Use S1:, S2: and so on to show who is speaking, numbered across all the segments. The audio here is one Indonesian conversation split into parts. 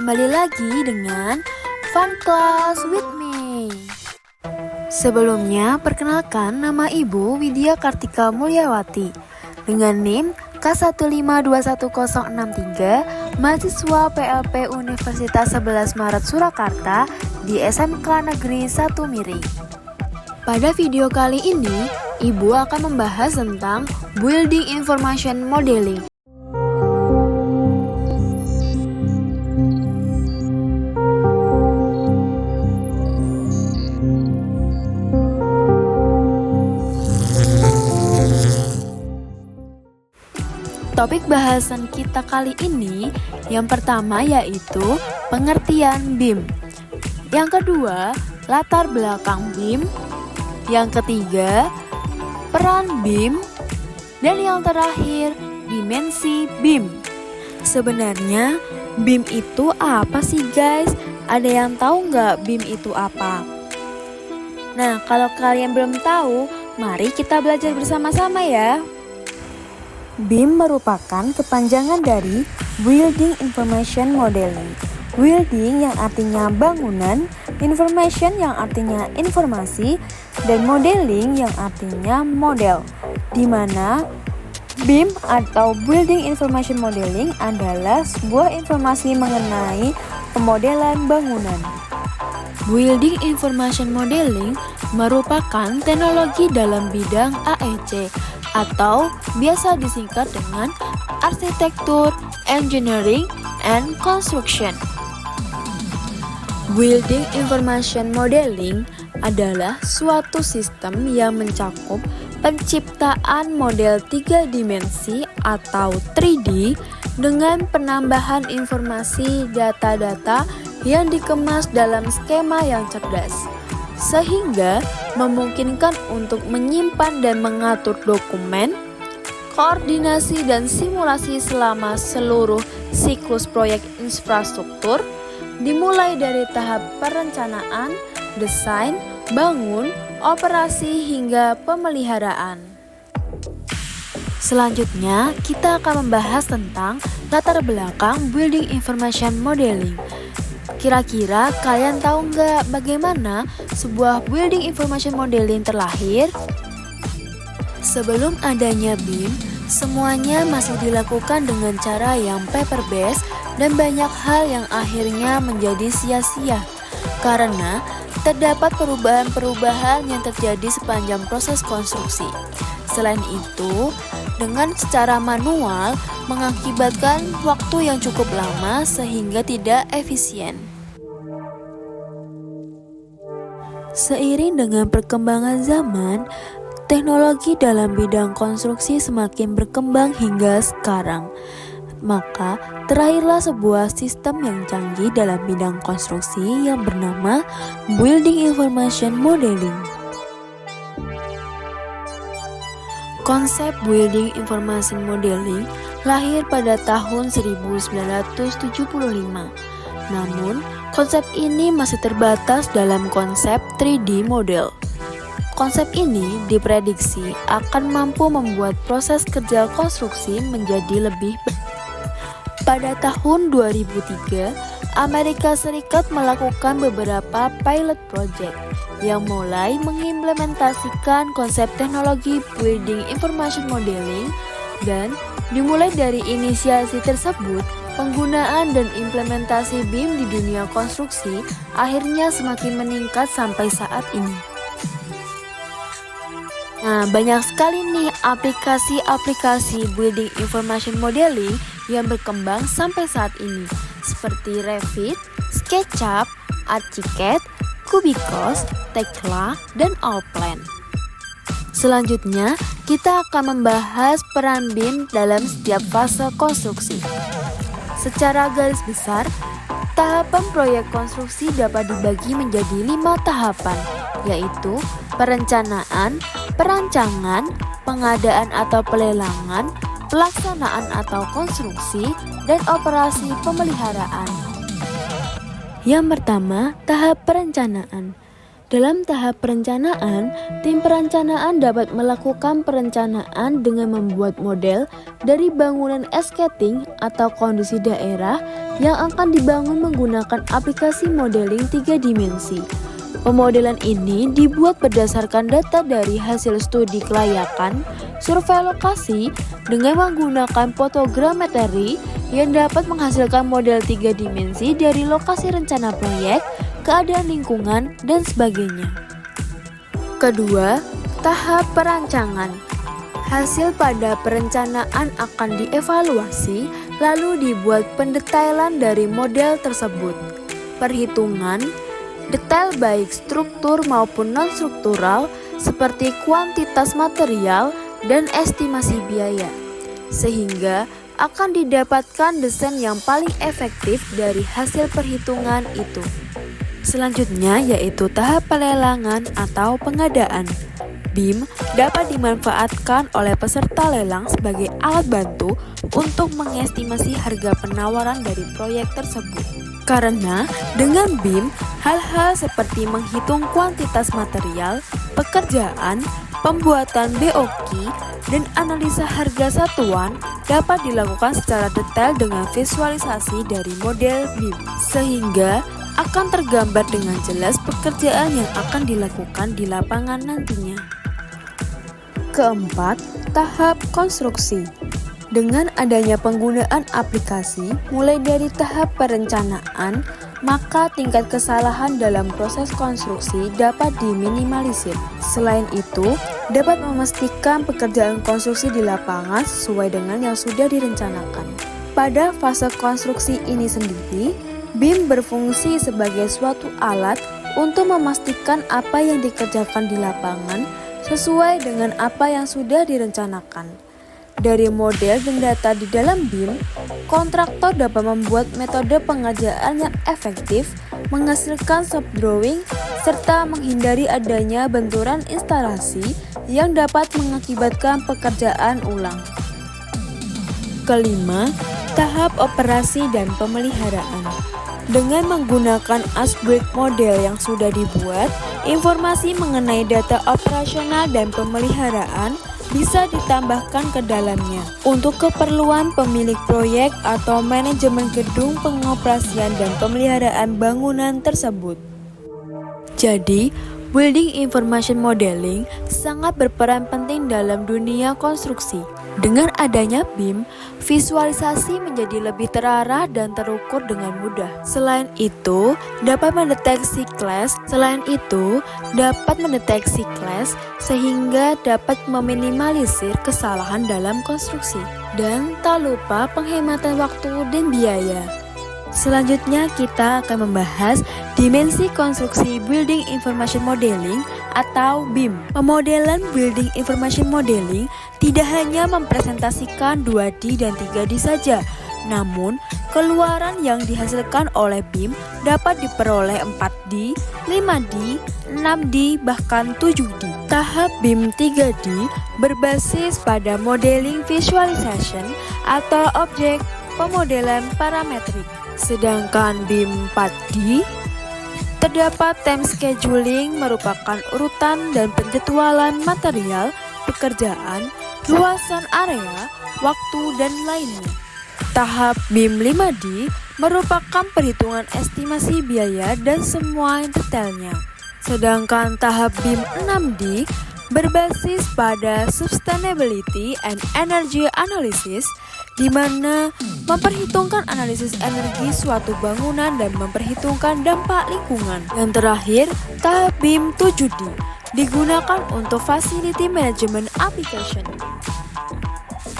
S1: kembali lagi dengan Fun Class with me. Sebelumnya, perkenalkan nama Ibu Widya Kartika Mulyawati dengan NIM K1521063, mahasiswa PLP Universitas 11 Maret Surakarta di SMK Negeri 1 Miri. Pada video kali ini, Ibu akan membahas tentang Building Information Modeling. Topik bahasan kita kali ini yang pertama yaitu pengertian BIM. Yang kedua, latar belakang BIM. Yang ketiga, peran BIM. Dan yang terakhir, dimensi BIM. Sebenarnya BIM itu apa sih guys? Ada yang tahu nggak BIM itu apa? Nah, kalau kalian belum tahu, mari kita belajar bersama-sama ya. BIM merupakan kepanjangan dari Building Information Modeling. Building yang artinya bangunan, information yang artinya informasi, dan modeling yang artinya model. Di mana BIM atau Building Information Modeling adalah sebuah informasi mengenai pemodelan bangunan. Building Information Modeling merupakan teknologi dalam bidang AEC atau biasa disingkat dengan Architecture, Engineering, and Construction. Building Information Modeling adalah suatu sistem yang mencakup penciptaan model 3 dimensi atau 3D dengan penambahan informasi data-data yang dikemas dalam skema yang cerdas, sehingga memungkinkan untuk menyimpan dan mengatur dokumen, koordinasi dan simulasi selama seluruh siklus proyek infrastruktur, dimulai dari tahap perencanaan, desain, bangun, operasi hingga pemeliharaan. Selanjutnya, kita akan membahas tentang latar belakang Building Information Modeling. Kira-kira kalian tahu nggak bagaimana sebuah Building Information Modeling terlahir? Sebelum adanya BIM, semuanya masih dilakukan dengan cara yang paper-based dan banyak hal yang akhirnya menjadi sia-sia karena terdapat perubahan-perubahan yang terjadi sepanjang proses konstruksi. Selain itu, dengan secara manual mengakibatkan waktu yang cukup lama sehingga tidak efisien. Seiring dengan perkembangan zaman, teknologi dalam bidang konstruksi semakin berkembang hingga sekarang. Maka, terlahirlah sebuah sistem yang canggih dalam bidang konstruksi yang bernama Building Information Modeling. Konsep Building Information Modeling lahir pada tahun 1975. Namun, konsep ini masih terbatas dalam konsep 3D model. Konsep ini diprediksi akan mampu membuat proses kerja konstruksi menjadi lebih Pada tahun 2003, Amerika Serikat melakukan beberapa pilot project yang mulai mengimplementasikan konsep teknologi Building Information Modeling, dan dimulai dari inisiasi tersebut, penggunaan dan implementasi BIM di dunia konstruksi akhirnya semakin meningkat sampai saat ini. Nah, banyak sekali nih aplikasi-aplikasi Building Information Modeling yang berkembang sampai saat ini, seperti Revit, SketchUp, ArchiCAD, Cubicos, Tekla, dan Allplan. Selanjutnya, kita akan membahas peran BIM dalam setiap fase konstruksi. Secara garis besar, tahapan proyek konstruksi dapat dibagi menjadi 5 tahapan, yaitu perencanaan, perancangan, pengadaan atau pelelangan, pelaksanaan atau konstruksi, dan operasi pemeliharaan. Yang pertama, tahap perencanaan. Dalam tahap perencanaan, tim perencanaan dapat melakukan perencanaan dengan membuat model dari bangunan skating atau kondisi daerah yang akan dibangun menggunakan aplikasi modeling 3 dimensi. Pemodelan ini dibuat berdasarkan data dari hasil studi kelayakan, survei lokasi dengan menggunakan fotogrametri yang dapat menghasilkan model 3 dimensi dari lokasi rencana proyek, keadaan lingkungan, dan sebagainya. Kedua, tahap perancangan. Hasil pada perencanaan akan dievaluasi, lalu dibuat pendetailan dari model tersebut. Perhitungan detail baik struktur maupun non-struktural seperti kuantitas material dan estimasi biaya, sehingga akan didapatkan desain yang paling efektif dari hasil perhitungan itu. Selanjutnya yaitu tahap pelelangan atau pengadaan. BIM dapat dimanfaatkan oleh peserta lelang sebagai alat bantu untuk mengestimasi harga penawaran dari proyek tersebut. Karena dengan BIM, hal-hal seperti menghitung kuantitas material, pekerjaan, pembuatan BOQ, dan analisa harga satuan dapat dilakukan secara detail dengan visualisasi dari model BIM, sehingga akan tergambar dengan jelas pekerjaan yang akan dilakukan di lapangan nantinya. Keempat, tahap konstruksi. Dengan adanya penggunaan aplikasi, mulai dari tahap perencanaan, maka tingkat kesalahan dalam proses konstruksi dapat diminimalisir. Selain itu, dapat memastikan pekerjaan konstruksi di lapangan sesuai dengan yang sudah direncanakan. Pada fase konstruksi ini sendiri, BIM berfungsi sebagai suatu alat untuk memastikan apa yang dikerjakan di lapangan sesuai dengan apa yang sudah direncanakan. Dari model dan data di dalam BIM, kontraktor dapat membuat metode pengerjaan yang efektif, menghasilkan sub-drawing, serta menghindari adanya benturan instalasi yang dapat mengakibatkan pekerjaan ulang. Kelima, tahap operasi dan pemeliharaan. Dengan menggunakan ASBRIC model yang sudah dibuat, informasi mengenai data operasional dan pemeliharaan bisa ditambahkan ke dalamnya untuk keperluan pemilik proyek atau manajemen gedung pengoperasian dan pemeliharaan bangunan tersebut. Jadi, Building Information Modeling sangat berperan penting dalam dunia konstruksi. Dengan adanya BIM, visualisasi menjadi lebih terarah dan terukur dengan mudah. Selain itu, dapat mendeteksi clash sehingga dapat meminimalisir kesalahan dalam konstruksi. Dan tak lupa penghematan waktu dan biaya. Selanjutnya kita akan membahas dimensi konstruksi Building Information Modeling atau BIM. Pemodelan Building Information Modeling tidak hanya mempresentasikan 2D dan 3D saja, namun keluaran yang dihasilkan oleh BIM dapat diperoleh 4D, 5D, 6D, bahkan 7D. Tahap BIM 3D berbasis pada Modeling Visualization atau objek pemodelan parametrik. Sedangkan BIM 4D terdapat time scheduling merupakan urutan dan penjadwalan material, pekerjaan, luasan area, waktu, dan lainnya. Tahap BIM 5D merupakan perhitungan estimasi biaya dan semua detailnya. Sedangkan tahap BIM 6D berbasis pada Sustainability and Energy Analysis, di mana memperhitungkan analisis energi suatu bangunan dan memperhitungkan dampak lingkungan. Yang terakhir, tahap BIM 7D digunakan untuk Facility Management Application.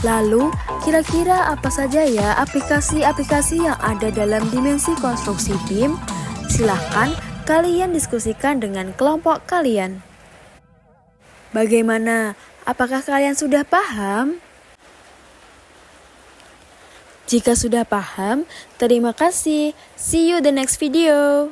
S1: Lalu, kira-kira apa saja ya aplikasi-aplikasi yang ada dalam dimensi konstruksi BIM? Silahkan kalian diskusikan dengan kelompok kalian. Bagaimana? Apakah kalian sudah paham? Jika sudah paham, terima kasih. See you the next video.